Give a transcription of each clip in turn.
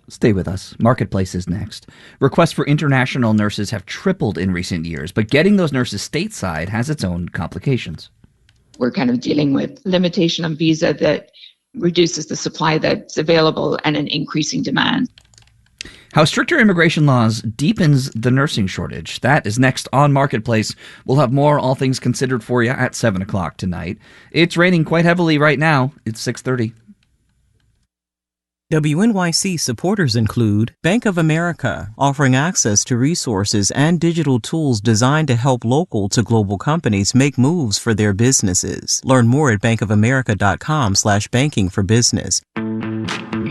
Stay with us. Marketplace is next. Requests for international nurses have tripled in recent years, but getting those nurses stateside has its own complications. We're kind of dealing with limitation on visa that reduces the supply that's available and an increasing demand. How stricter immigration laws deepens the nursing shortage. That is next on Marketplace. We'll have more All Things Considered for you at 7 o'clock tonight. It's raining quite heavily right now. It's 6:30. WNYC supporters include Bank of America, offering access to resources and digital tools designed to help local to global companies make moves for their businesses. Learn more at bankofamerica.com/banking for business.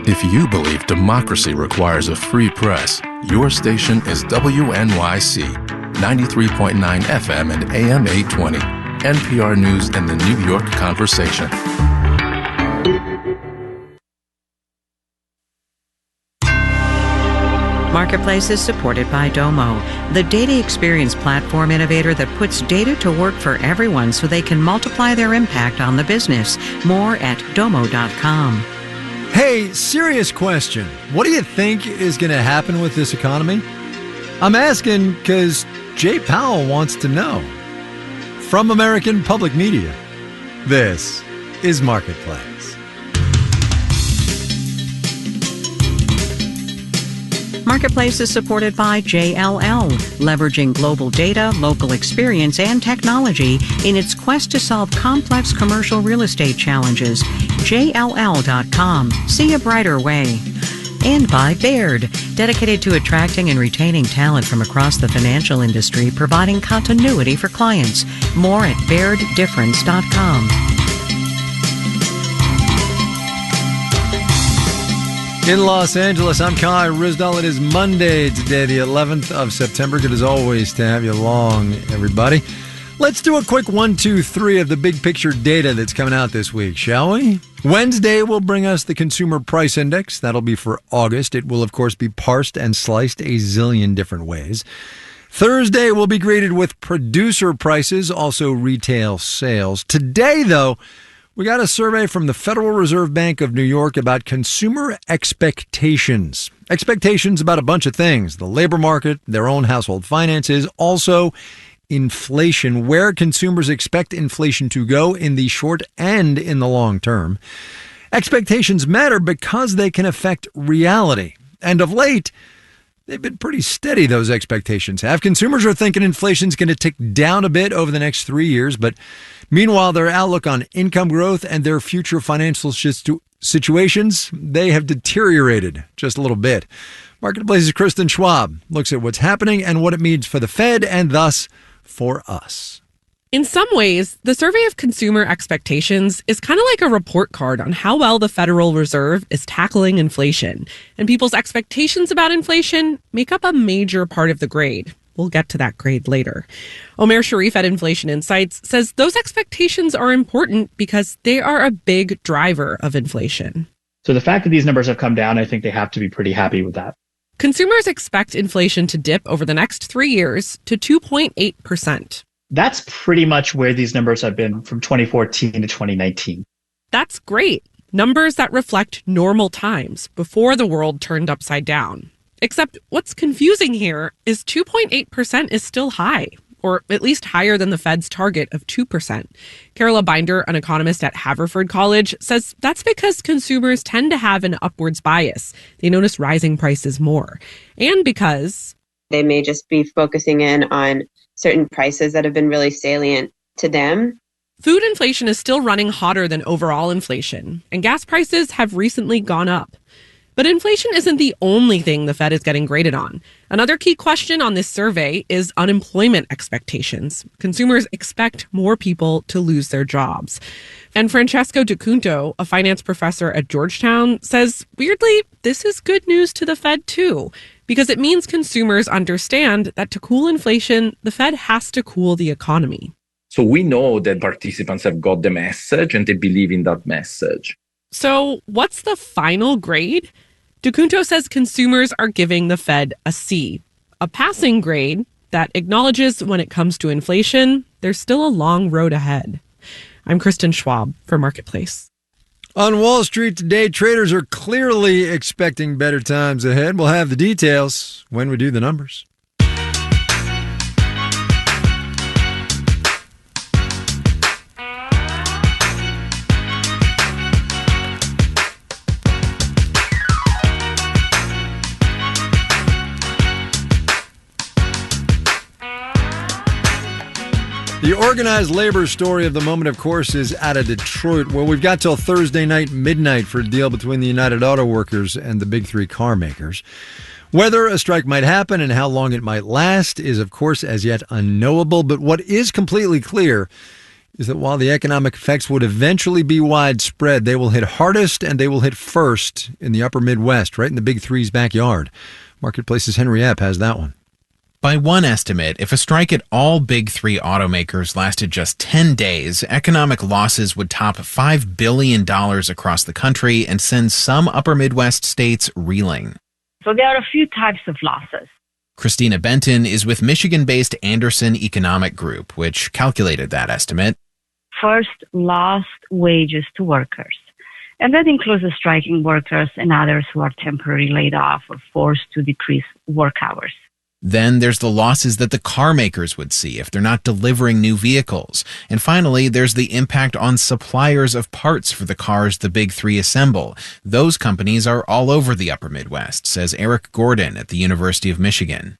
If you believe democracy requires a free press, your station is WNYC, 93.9 FM and AM 820, NPR News and the New York Conversation. Marketplace is supported by Domo, the data experience platform innovator that puts data to work for everyone so they can multiply their impact on the business. More at domo.com. Hey, serious question. What do you think is going to happen with this economy? I'm asking because Jay Powell wants to know. From American Public Media, this is Marketplace. Marketplace is supported by JLL, leveraging global data, local experience, and technology in its quest to solve complex commercial real estate challenges. JLL.com. See a brighter way. And by Baird, dedicated to attracting and retaining talent from across the financial industry, providing continuity for clients. More at BairdDifference.com. In Los Angeles, I'm Kai Ryssdal. It is Monday today, the 11th of September. Good as always to have you along, everybody. Let's do a quick 1, 2, 3 of the big picture data that's coming out this week, shall we? Wednesday will bring us the Consumer Price Index. That'll be for August. It will, of course, be parsed and sliced a zillion different ways. Thursday will be greeted with producer prices, also retail sales. Today, though, we got a survey from the Federal Reserve Bank of New York about consumer expectations. Expectations about a bunch of things: the labor market, their own household finances, also inflation, where consumers expect inflation to go in the short and in the long term. Expectations matter because they can affect reality. And of late, they've been pretty steady, those expectations have. Consumers are thinking inflation's going to tick down a bit over the next 3 years, but meanwhile, their outlook on income growth and their future financial situations, they have deteriorated just a little bit. Marketplace's Kristen Schwab looks at what's happening and what it means for the Fed and thus for us. In some ways, the survey of consumer expectations is kind of like a report card on how well the Federal Reserve is tackling inflation. And people's expectations about inflation make up a major part of the grade. We'll get to that grade later. Omer Sharif at Inflation Insights says those expectations are important because they are a big driver of inflation. So the fact that these numbers have come down, I think they have to be pretty happy with that. Consumers expect inflation to dip over the next 3 years to 2.8%. That's pretty much where these numbers have been from 2014 to 2019. That's great. Numbers that reflect normal times before the world turned upside down. Except what's confusing here is 2.8% is still high, or at least higher than the Fed's target of 2%. Carola Binder, an economist at Haverford College, says that's because consumers tend to have an upwards bias. They notice rising prices more. And because they may just be focusing in on certain prices that have been really salient to them. Food inflation is still running hotter than overall inflation, and gas prices have recently gone up. But inflation isn't the only thing the Fed is getting graded on. Another key question on this survey is unemployment expectations. Consumers expect more people to lose their jobs. And Francesco DeCunto, a finance professor at Georgetown, says, weirdly, this is good news to the Fed too, because it means consumers understand that to cool inflation, the Fed has to cool the economy. So we know that participants have got the message and they believe in that message. So what's the final grade? DeCunto says consumers are giving the Fed a C, a passing grade that acknowledges when it comes to inflation, there's still a long road ahead. I'm Kristen Schwab for Marketplace. On Wall Street today, traders are clearly expecting better times ahead. We'll have the details when we do the numbers. The organized labor story of the moment, of course, is out of Detroit. Well, we've got till Thursday night, midnight, for a deal between the United Auto Workers and the big three car makers. Whether a strike might happen and how long it might last is, of course, as yet unknowable. But what is completely clear is that while the economic effects would eventually be widespread, they will hit hardest and they will hit first in the upper Midwest, right in the big three's backyard. Marketplace's Henry Epp has that one. By one estimate, if a strike at all big three automakers lasted just 10 days, economic losses would top $5 billion across the country and send some upper Midwest states reeling. So there are a few types of losses. Christina Benton is with Michigan-based Anderson Economic Group, which calculated that estimate. First, lost wages to workers. And that includes the striking workers and others who are temporarily laid off or forced to decrease work hours. Then there's the losses that the car makers would see if they're not delivering new vehicles. And finally, there's the impact on suppliers of parts for the cars the big three assemble. Those companies are all over the upper Midwest, says Eric Gordon at the University of Michigan.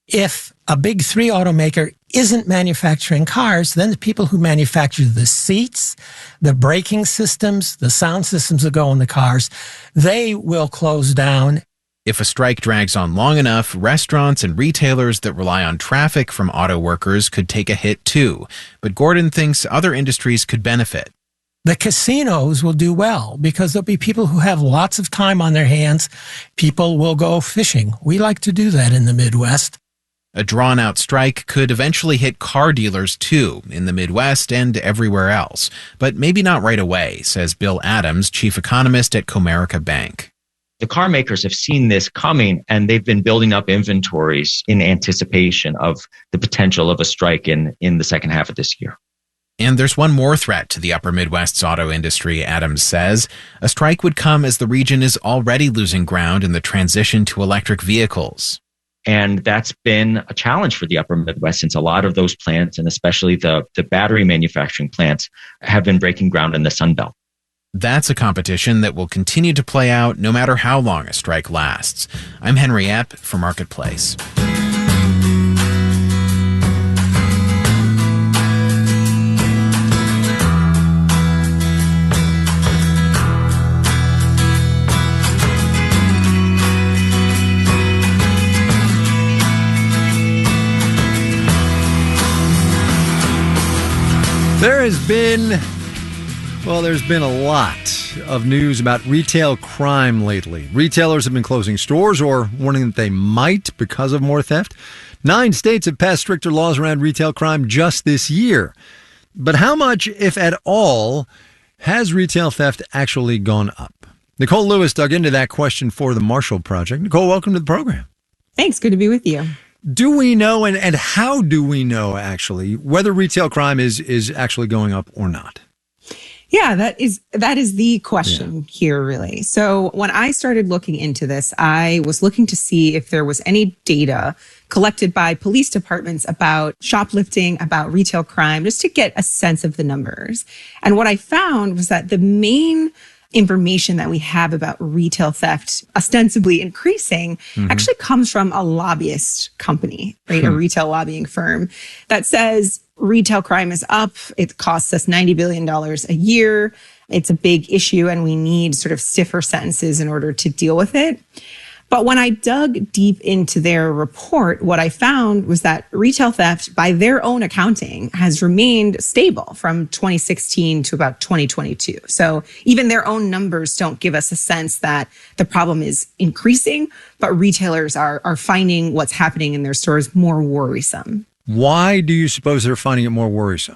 If a big three automaker isn't manufacturing cars, then the people who manufacture the seats, the braking systems, the sound systems that go in the cars, they will close down. If a strike drags on long enough, restaurants and retailers that rely on traffic from auto workers could take a hit too. But Gordon thinks other industries could benefit. The casinos will do well because there'll be people who have lots of time on their hands. People will go fishing. We like to do that in the Midwest. A drawn-out strike could eventually hit car dealers too, in the Midwest and everywhere else. But maybe not right away, says Bill Adams, chief economist at Comerica Bank. The car makers have seen this coming, and they've been building up inventories in anticipation of the potential of a strike in the second half of this year. And there's one more threat to the upper Midwest's auto industry, Adams says. A strike would come as the region is already losing ground in the transition to electric vehicles. And that's been a challenge for the upper Midwest since a lot of those plants, and especially the battery manufacturing plants, have been breaking ground in the Sun Belt. That's a competition that will continue to play out no matter how long a strike lasts. I'm Henry Epp for Marketplace. There's been a lot of news about retail crime lately. Retailers have been closing stores or warning that they might because of more theft. 9 states have passed stricter laws around retail crime just this year. But how much, if at all, has retail theft actually gone up? Nicole Lewis dug into that question for the Marshall Project. Nicole, welcome to the program. Thanks. Good to be with you. Do we know, and how do we know, actually, whether retail crime is actually going up or not? Yeah, that is the question here, really. So when I started looking into this, I was looking to see if there was any data collected by police departments about shoplifting, about retail crime, just to get a sense of the numbers. And what I found was that the main information that we have about retail theft ostensibly increasing actually comes from a lobbyist company, right? A retail lobbying firm that says retail crime is up. It costs us $90 billion a year. It's a big issue and we need sort of stiffer sentences in order to deal with it. But when I dug deep into their report, what I found was that retail theft, by their own accounting, has remained stable from 2016 to about 2022. So even their own numbers don't give us a sense that the problem is increasing, but retailers are finding what's happening in their stores more worrisome. Why do you suppose they're finding it more worrisome?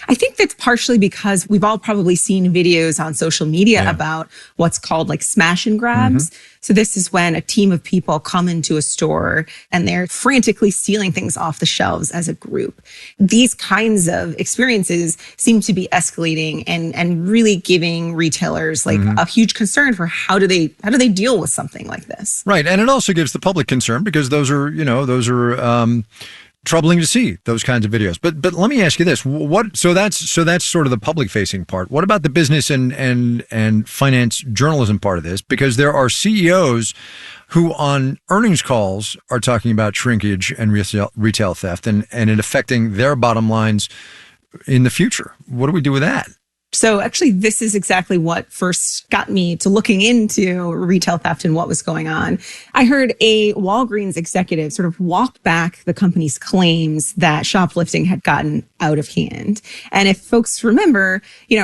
I think that's partially because we've all probably seen videos on social media about what's called like smash and grabs. So this is when a team of people come into a store and they're frantically stealing things off the shelves as a group. These kinds of experiences seem to be escalating and really giving retailers like a huge concern for how do they deal with something like this. Right. And it also gives the public concern because those are troubling to see, those kinds of videos. But let me ask you this: so that's sort of the public facing part. What about the business and finance journalism part of this? Because there are CEOs who on earnings calls are talking about shrinkage and retail theft and it affecting their bottom lines in the future. What do we do with that? So actually, this is exactly what first got me to looking into retail theft and what was going on. I heard a Walgreens executive sort of walk back the company's claims that shoplifting had gotten out of hand. And if folks remember,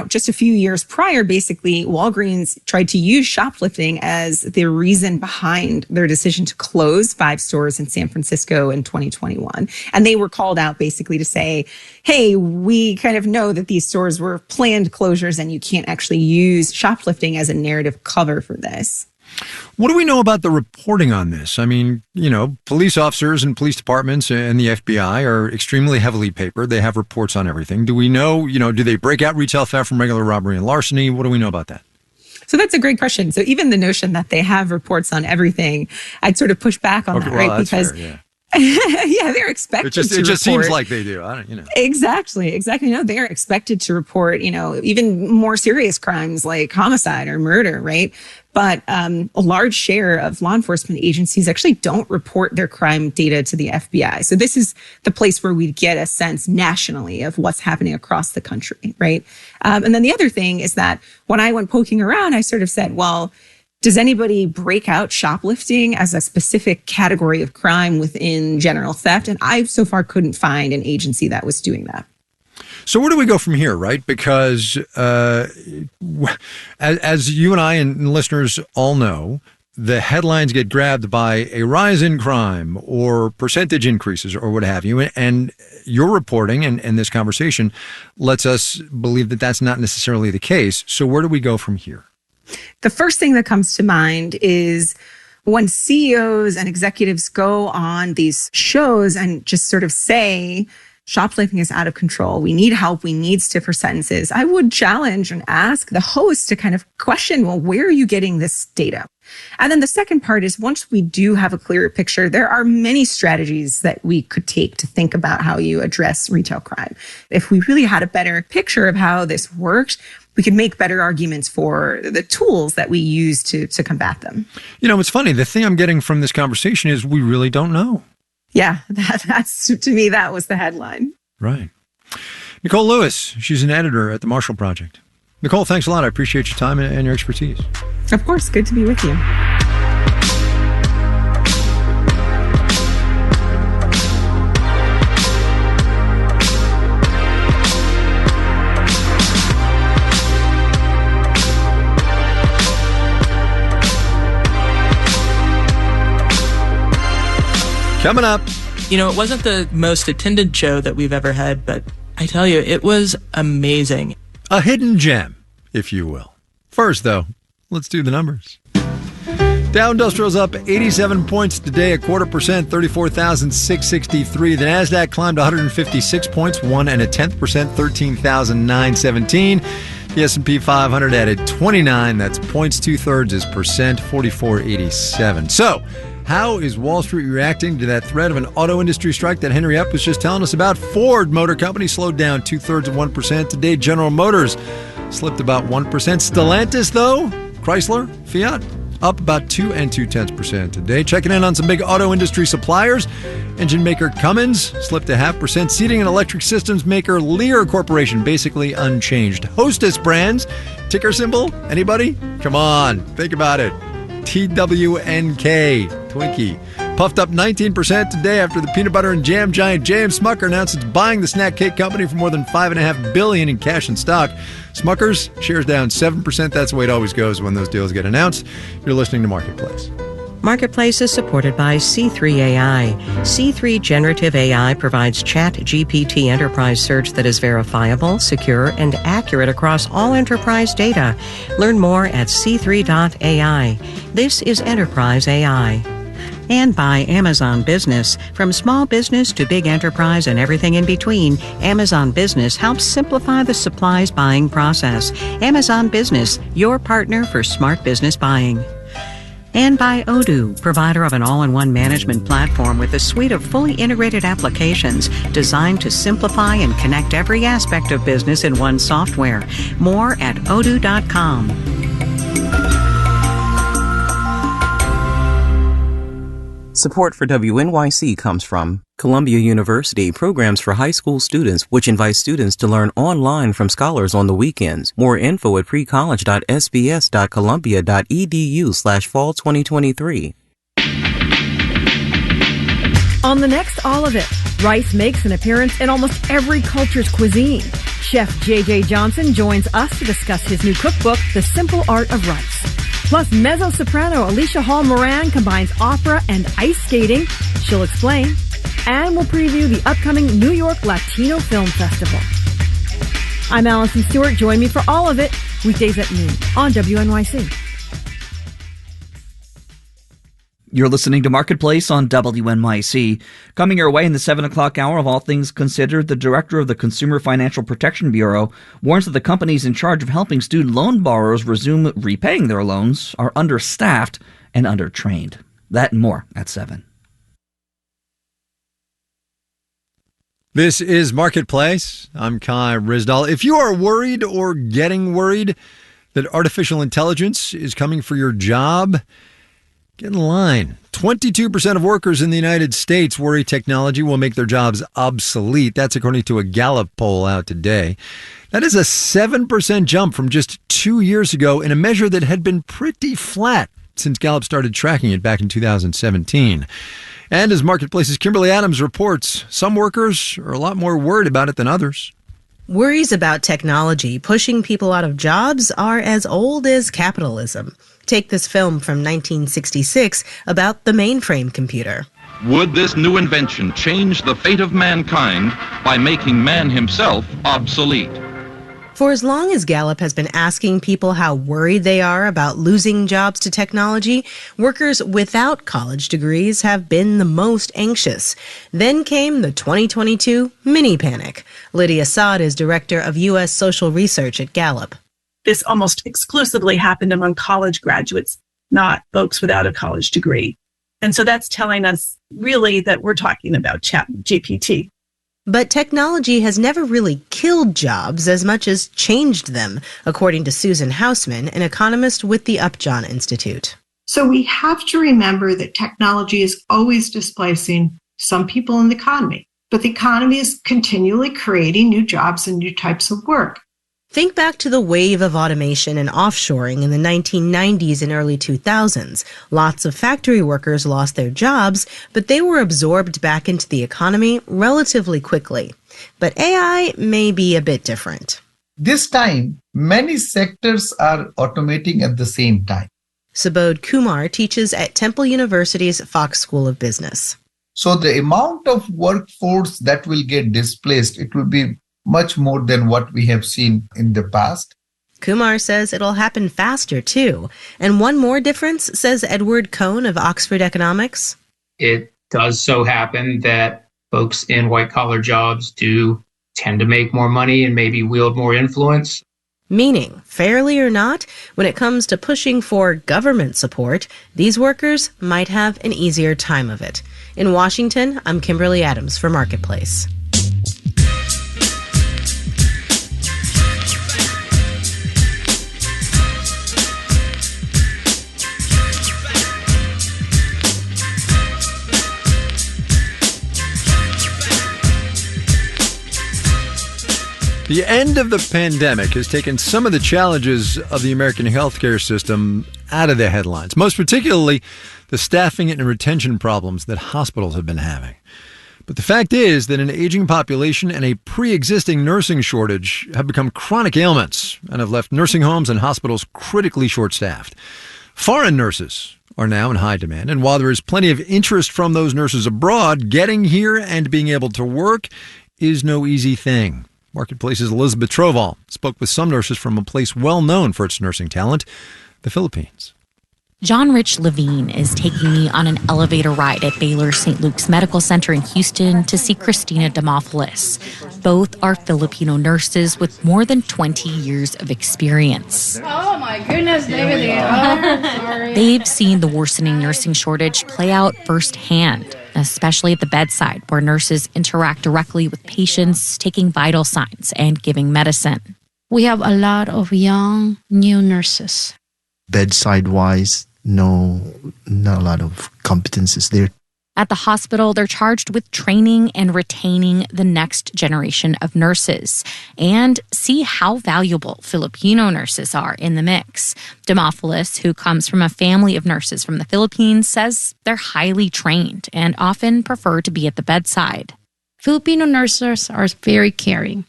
just a few years prior, basically, Walgreens tried to use shoplifting as the reason behind their decision to close 5 stores in San Francisco in 2021. And they were called out basically to say, hey, we kind of know that these stores were planned closures and you can't actually use shoplifting as a narrative cover for this. What do we know about the reporting on this? I mean, police officers and police departments and the FBI are extremely heavily papered. They have reports on everything. Do we know, do they break out retail theft from regular robbery and larceny? What do we know about that? So that's a great question. So even the notion that they have reports on everything, I'd sort of push back on that, right? Because they're expected to report. It just seems like they do. Exactly. No, they are expected to report, even more serious crimes like homicide or murder, right? But a large share of law enforcement agencies actually don't report their crime data to the FBI. So this is the place where we get a sense nationally of what's happening across the country, right? And then the other thing is that when I went poking around, I sort of said, well, does anybody break out shoplifting as a specific category of crime within general theft? And I so far couldn't find an agency that was doing that. So where do we go from here, right? Because as you and I and listeners all know, the headlines get grabbed by a rise in crime or percentage increases or what have you. And your reporting and this conversation lets us believe that that's not necessarily the case. So where do we go from here? The first thing that comes to mind is when CEOs and executives go on these shows and just sort of say, shoplifting is out of control. We need help. We need stiffer sentences. I would challenge and ask the host to kind of question, well, where are you getting this data? And then the second part is once we do have a clearer picture, there are many strategies that we could take to think about how you address retail crime. If we really had a better picture of how this works, we could make better arguments for the tools that we use to combat them. It's funny. The thing I'm getting from this conversation is we really don't know. Yeah, that's to me, that was the headline. Right. Nicole Lewis, she's an editor at the Marshall Project. Nicole, thanks a lot. I appreciate your time and your expertise. Of course. Good to be with you. Coming up. It wasn't the most attended show that we've ever had, but I tell you, it was amazing. A hidden gem, if you will. First, though, let's do the numbers. Dow Industrial's up 87 points today, 0.25%, 34,663. The Nasdaq climbed 156 points, 1.1%, 13,917. The S&P 500 added 29. That's 0.2%, 4487. So, how is Wall Street reacting to that threat of an auto industry strike that Henry Epp was just telling us about? Ford Motor Company slowed down 0.2%. Today, General Motors slipped about 1%. Stellantis, though, Chrysler, Fiat, up about 2.2% today. Checking in on some big auto industry suppliers. Engine maker Cummins slipped 0.5%. Seating and electric systems maker Lear Corporation basically unchanged. Hostess Brands, ticker symbol, anybody? Come on, think about it. TWNK, Twinkie, puffed up 19% today after the peanut butter and jam giant J.M. Smucker announced it's buying the snack cake company for more than $5.5 billion in cash and stock. Smucker's shares down 7%. That's the way it always goes when those deals get announced. You're listening to Marketplace. Marketplace is supported by C3 AI. C3 Generative AI provides ChatGPT enterprise search that is verifiable, secure, and accurate across all enterprise data. Learn more at c3.ai. This is Enterprise AI. And by Amazon Business. From small business to big enterprise and everything in between, Amazon Business helps simplify the supplies buying process. Amazon Business, your partner for smart business buying. And by Odoo, provider of an all-in-one management platform with a suite of fully integrated applications designed to simplify and connect every aspect of business in one software. More at odoo.com. Support for WNYC comes from Columbia University Programs for High School Students, which invites students to learn online from scholars on the weekends. More info at precollege.sbs.columbia.edu/fall 2023. On the next All of It, rice makes an appearance in almost every culture's cuisine. Chef J.J. Johnson joins us to discuss his new cookbook, The Simple Art of Rice. Plus, mezzo-soprano Alicia Hall Moran combines opera and ice skating. She'll explain. And we'll preview the upcoming New York Latino Film Festival. I'm Allison Stewart. Join me for All of It, weekdays at noon on WNYC. You're listening to Marketplace on WNYC. Coming your way in the 7 o'clock hour of All Things Considered, the director of the Consumer Financial Protection Bureau warns that the companies in charge of helping student loan borrowers resume repaying their loans are understaffed and undertrained. That and more at 7. This is Marketplace. I'm Kai Ryssdal. If you are worried or getting worried that artificial intelligence is coming for your job, get in line. 22% of workers in the United States worry technology will make their jobs obsolete. That's according to a Gallup poll out today. That is a 7% jump from just 2 years ago in a measure that had been pretty flat since Gallup started tracking it back in 2017. And as Marketplace's Kimberly Adams reports, some workers are a lot more worried about it than others. Worries about technology pushing people out of jobs are as old as capitalism. Take this film from 1966 about the mainframe computer. Would this new invention change the fate of mankind by making man himself obsolete? For as long as Gallup has been asking people how worried they are about losing jobs to technology, workers without college degrees have been the most anxious. Then came the 2022 mini panic. Lydia Saad is director of U.S. Social Research at Gallup. This almost exclusively happened among college graduates, not folks without a college degree. And so that's telling us really that we're talking about ChatGPT. But technology has never really killed jobs as much as changed them, according to Susan Hausman, an economist with the Upjohn Institute. So we have to remember that technology is always displacing some people in the economy, but the economy is continually creating new jobs and new types of work. Think back to the wave of automation and offshoring in the 1990s and early 2000s. Lots of factory workers lost their jobs, but they were absorbed back into the economy relatively quickly. But AI may be a bit different. This time, many sectors are automating at the same time. Subodh Kumar teaches at Temple University's Fox School of Business. So the amount of workforce that will get displaced, it will be much more than what we have seen in the past. Kumar says it'll happen faster, too. And one more difference, says Edward Cohn of Oxford Economics. It does so happen that folks in white-collar jobs do tend to make more money and maybe wield more influence. Meaning, fairly or not, when it comes to pushing for government support, these workers might have an easier time of it. In Washington, I'm Kimberly Adams for Marketplace. The end of the pandemic has taken some of the challenges of the American healthcare system out of the headlines, most particularly the staffing and retention problems that hospitals have been having. But the fact is that an aging population and a pre-existing nursing shortage have become chronic ailments and have left nursing homes and hospitals critically short-staffed. Foreign nurses are now in high demand. And while there is plenty of interest from those nurses abroad, getting here and being able to work is no easy thing. Marketplace's Elizabeth Troval spoke with some nurses from a place well known for its nursing talent, the Philippines. John Rich Levine is taking me on an elevator ride at Baylor St. Luke's Medical Center in Houston to see Christina Demopoulos. Both are Filipino nurses with more than 20 years of experience. Oh my goodness, David. Oh, sorry. They've seen the worsening nursing shortage play out firsthand, especially at the bedside, where nurses interact directly with patients, taking vital signs and giving medicine. We have a lot of young, new nurses. Bedside-wise, not a lot of competences there. At the hospital, they're charged with training and retaining the next generation of nurses and see how valuable Filipino nurses are in the mix. Demopoulos, who comes from a family of nurses from the Philippines, says they're highly trained and often prefer to be at the bedside. Filipino nurses are very caring.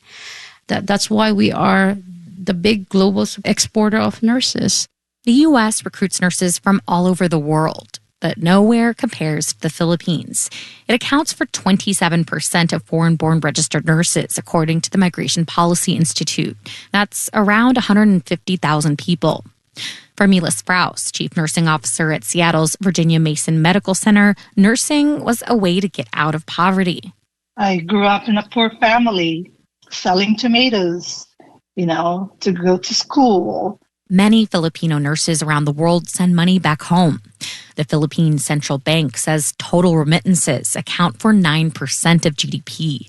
That's why we are the big global exporter of nurses. The U.S. recruits nurses from all over the world, but nowhere compares to the Philippines. It accounts for 27% of foreign-born registered nurses, according to the Migration Policy Institute. That's around 150,000 people. For Mila Sprouse, chief nursing officer at Seattle's Virginia Mason Medical Center, nursing was a way to get out of poverty. I grew up in a poor family, selling tomatoes, to go to school. Many Filipino nurses around the world send money back home. The Philippine Central Bank says total remittances account for 9% of GDP.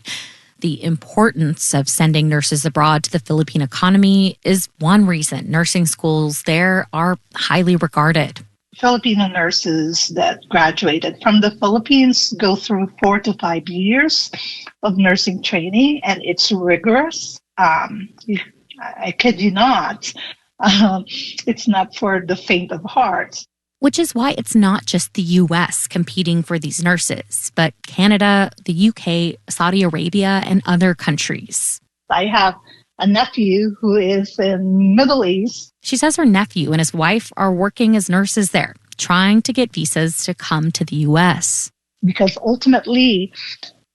The importance of sending nurses abroad to the Philippine economy is one reason nursing schools there are highly regarded. Filipino nurses that graduated from the Philippines go through 4 to 5 years of nursing training, and it's rigorous. I kid you not. It's not for the faint of heart. Which is why it's not just the U.S. competing for these nurses, but Canada, the U.K., Saudi Arabia, and other countries. I have a nephew who is in Middle East. She says her nephew and his wife are working as nurses there, trying to get visas to come to the U.S. Because ultimately,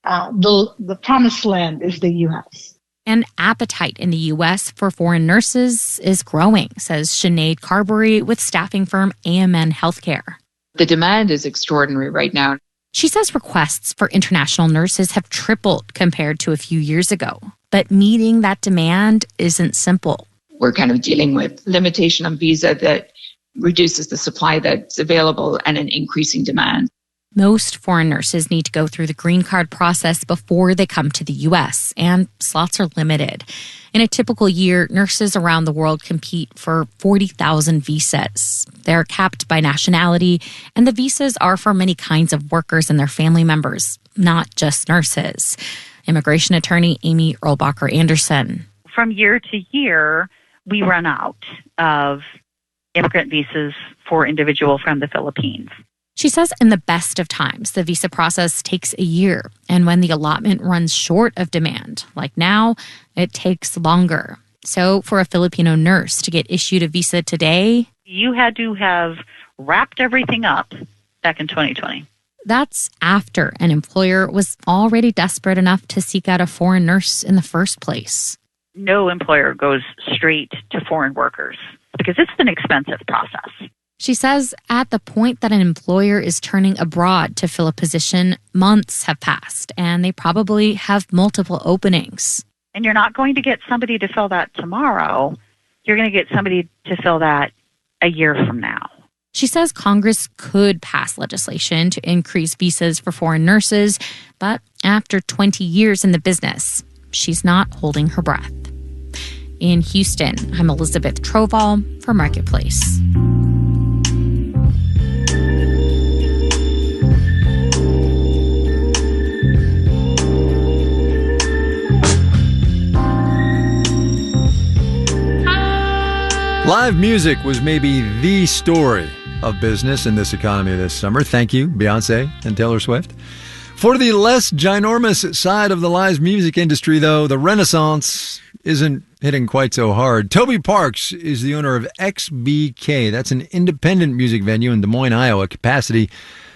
the promised land is the U.S. And appetite in the U.S. for foreign nurses is growing, says Sinead Carberry with staffing firm AMN Healthcare. The demand is extraordinary right now. She says requests for international nurses have tripled compared to a few years ago. But meeting that demand isn't simple. We're kind of dealing with limitation on visa that reduces the supply that's available and an increasing demand. Most foreign nurses need to go through the green card process before they come to the U.S., and slots are limited. In a typical year, nurses around the world compete for 40,000 visas. They're capped by nationality, and the visas are for many kinds of workers and their family members, not just nurses. Immigration attorney Amy Erlbacher Anderson. From year to year, we run out of immigrant visas for individuals from the Philippines. She says in the best of times, the visa process takes a year. And when the allotment runs short of demand, like now, it takes longer. So for a Filipino nurse to get issued a visa today, you had to have wrapped everything up back in 2020. That's after an employer was already desperate enough to seek out a foreign nurse in the first place. No employer goes straight to foreign workers because it's an expensive process. She says at the point that an employer is turning abroad to fill a position, months have passed, and they probably have multiple openings. And you're not going to get somebody to fill that tomorrow. You're going to get somebody to fill that a year from now. She says Congress could pass legislation to increase visas for foreign nurses, but after 20 years in the business, she's not holding her breath. In Houston, I'm Elizabeth Troval for Marketplace. Live music was maybe the story of business in this economy this summer. Thank you, Beyonce and Taylor Swift. For the less ginormous side of the live music industry, though, the renaissance isn't hitting quite so hard. Toby Parks is the owner of XBK. That's an independent music venue in Des Moines, Iowa, capacity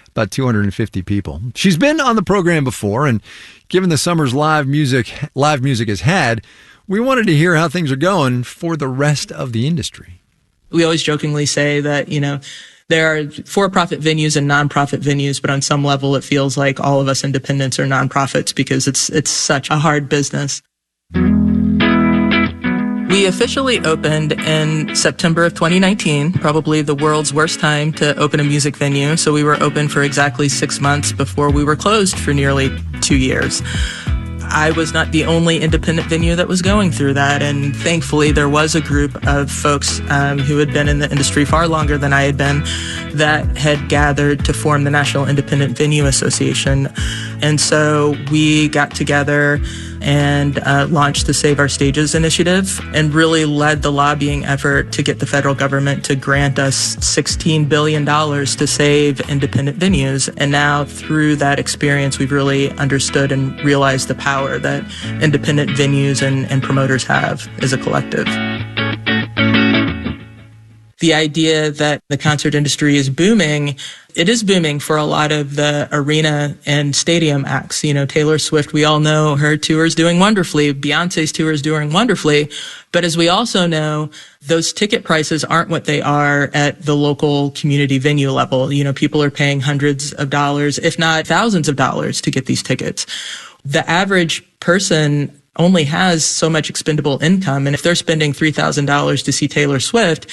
about 250 people. She's been on the program before, and given the summer's live music has had, we wanted to hear how things are going for the rest of the industry. We always jokingly say that, there are for-profit venues and nonprofit venues, but on some level it feels like all of us independents are nonprofits because it's such a hard business. We officially opened in September of 2019, probably the world's worst time to open a music venue. So we were open for exactly 6 months before we were closed for nearly 2 years. I was not the only independent venue that was going through that, and thankfully there was a group of folks who had been in the industry far longer than I had been that had gathered to form the National Independent Venue Association. And so we got together and launched the Save Our Stages initiative and really led the lobbying effort to get the federal government to grant us $16 billion to save independent venues. And now through that experience, we've really understood and realized the power that independent venues and promoters have as a collective. The idea that the concert industry is booming, it is booming for a lot of the arena and stadium acts. Taylor Swift, we all know her tour is doing wonderfully. Beyonce's tour is doing wonderfully. But as we also know, those ticket prices aren't what they are at the local community venue level. People are paying hundreds of dollars, if not thousands of dollars to get these tickets. The average person only has so much expendable income. And if they're spending $3,000 to see Taylor Swift,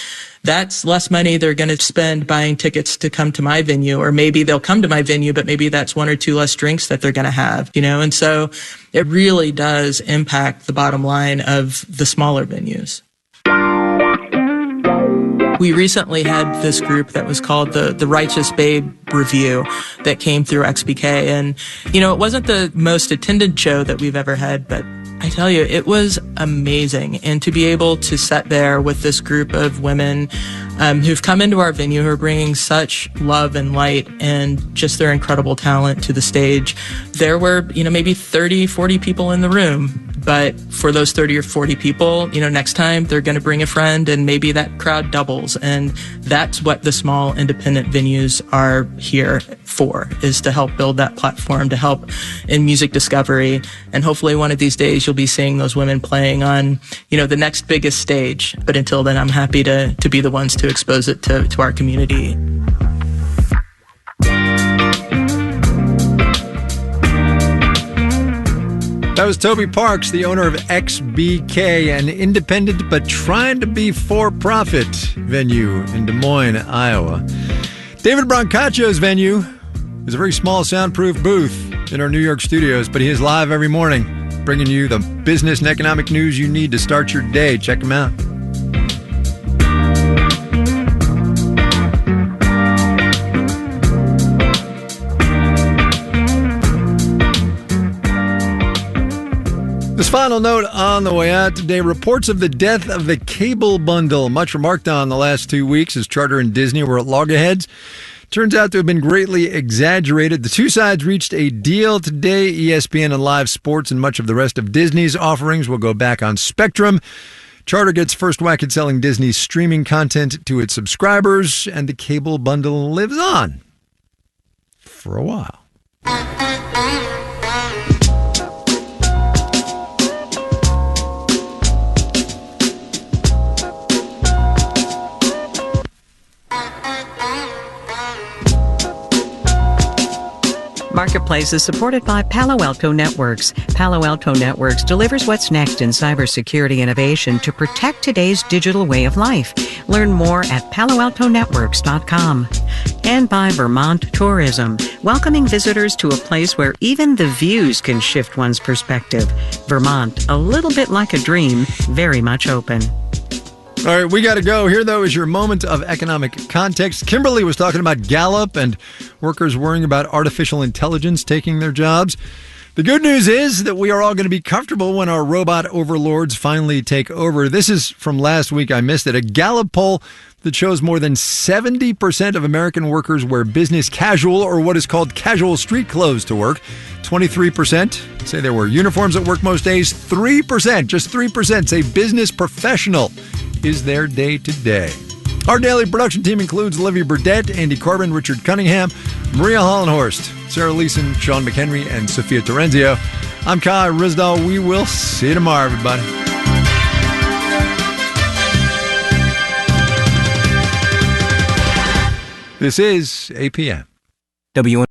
that's less money they're going to spend buying tickets to come to my venue. Or maybe they'll come to my venue, but maybe that's 1 or 2 less drinks that they're going to have, And so it really does impact the bottom line of the smaller venues. We recently had this group that was called the Righteous Babe Review that came through XBK. And, it wasn't the most attended show that we've ever had, but I tell you, it was amazing. And to be able to sit there with this group of women who've come into our venue, who are bringing such love and light and just their incredible talent to the stage. There were, maybe 30, 40 people in the room. But for those 30 or 40 people, next time they're going to bring a friend and maybe that crowd doubles. And that's what the small independent venues are here for, is to help build that platform, to help in music discovery. And hopefully one of these days you'll be seeing those women playing on, the next biggest stage. But until then, I'm happy to be the ones to expose it to our community. That was Toby Parks, the owner of XBK, an independent but trying to be for-profit venue in Des Moines, Iowa. David Brancacio's venue is a very small soundproof booth in our New York studios, but he is live every morning, bringing you the business and economic news you need to start your day. Check him out. This final note on the way out today, reports of the death of the cable bundle, much remarked on the last 2 weeks as Charter and Disney were at loggerheads. Turns out to have been greatly exaggerated. The two sides reached a deal today. ESPN and Live Sports and much of the rest of Disney's offerings will go back on Spectrum. Charter gets first whack at selling Disney's streaming content to its subscribers, and the cable bundle lives on for a while. Marketplace is supported by Palo Alto Networks. Palo Alto Networks delivers what's next in cybersecurity innovation to protect today's digital way of life. Learn more at paloaltonetworks.com. And by Vermont Tourism, welcoming visitors to a place where even the views can shift one's perspective. Vermont, a little bit like a dream, very much open. All right, we got to go. Here, though, is your moment of economic context. Kimberly was talking about Gallup and workers worrying about artificial intelligence taking their jobs. The good news is that we are all going to be comfortable when our robot overlords finally take over. This is from last week. I missed it. A Gallup poll that shows more than 70% of American workers wear business casual or what is called casual street clothes to work. 23% say they wear uniforms at work most days. 3%, just 3% say business professional is their day to day. Our daily production team includes Olivia Burdett, Andy Corbin, Richard Cunningham, Maria Hollenhorst, Sarah Leeson, Sean McHenry, and Sophia Terenzio. I'm Kai Rizdal. We will see you tomorrow, everybody. This is APM.